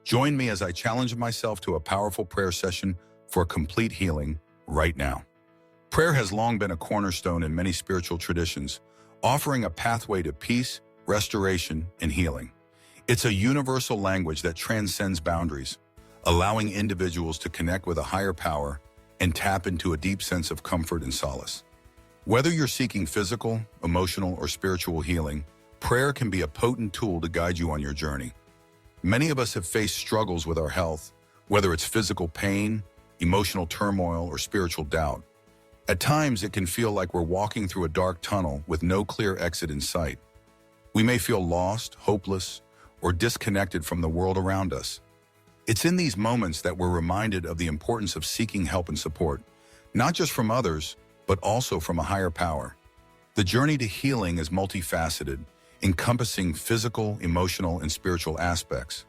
Join me as I challenge myself to a powerful prayer session for complete healing right now. Prayer has long been a cornerstone in many spiritual traditions, offering a pathway to peace, restoration, and healing. It's a universal language that transcends boundaries, allowing individuals to connect with a higher power and tap into a deep sense of comfort and solace. Whether you're seeking physical, emotional, or spiritual healing, prayer can be a potent tool to guide you on your journey. Many of us have faced struggles with our health, whether it's physical pain, emotional turmoil, or spiritual doubt. At times, it can feel like we're walking through a dark tunnel with no clear exit in sight. We may feel lost, hopeless, or disconnected from the world around us. It's in these moments that we're reminded of the importance of seeking help and support, not just from others, but also from a higher power. The journey to healing is multifaceted, encompassing physical, emotional, and spiritual aspects.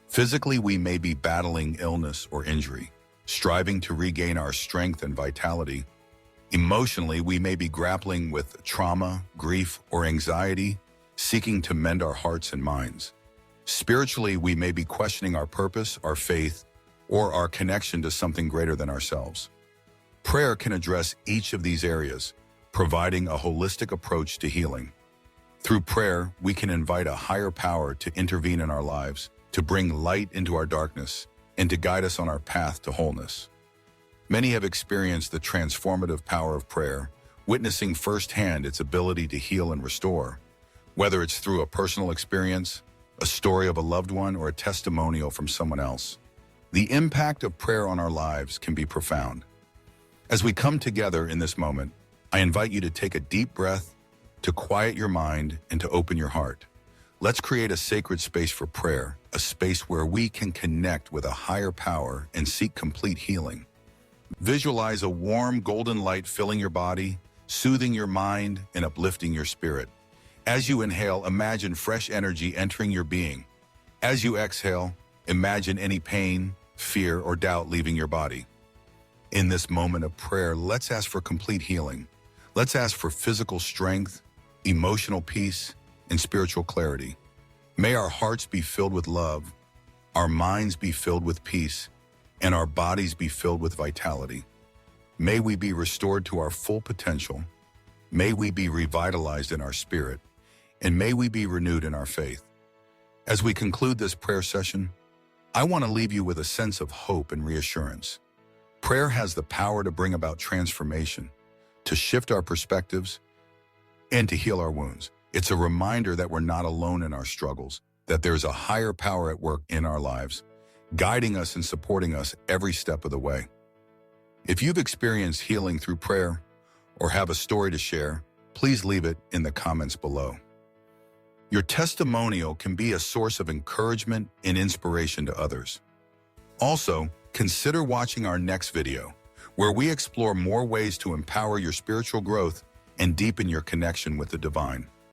Physically, we may be battling illness or injury, striving to regain our strength and vitality. Emotionally, we may be grappling with trauma, grief, or anxiety, seeking to mend our hearts and minds. Spiritually, we may be questioning our purpose, our faith, or our connection to something greater than ourselves. Prayer can address each of these areas, providing a holistic approach to healing. Through prayer, we can invite a higher power to intervene in our lives, to bring light into our darkness, and to guide us on our path to wholeness. Many have experienced the transformative power of prayer, witnessing firsthand its ability to heal and restore. Whether it's through a personal experience, a story of a loved one, or a testimonial from someone else, the impact of prayer on our lives can be profound. As we come together in this moment, I invite you to take a deep breath, to quiet your mind, and to open your heart. Let's create a sacred space for prayer, a space where we can connect with a higher power and seek complete healing. Visualize a warm golden light filling your body, soothing your mind, and uplifting your spirit. As you inhale, imagine fresh energy entering your being. As you exhale, imagine any pain, fear, or doubt leaving your body. In this moment of prayer, let's ask for complete healing. Let's ask for physical strength, emotional peace, and spiritual clarity. May our hearts be filled with love, our minds be filled with peace, and our bodies be filled with vitality. May we be restored to our full potential. May we be revitalized in our spirit, and may we be renewed in our faith. As we conclude this prayer session, I want to leave you with a sense of hope and reassurance. Prayer has the power to bring about transformation, to shift our perspectives, and to heal our wounds. It's a reminder that we're not alone in our struggles, that there's a higher power at work in our lives, guiding us and supporting us every step of the way. If you've experienced healing through prayer or have a story to share, please leave it in the comments below. Your testimonial can be a source of encouragement and inspiration to others. Also, consider watching our next video, where we explore more ways to empower your spiritual growth and deepen your connection with the divine.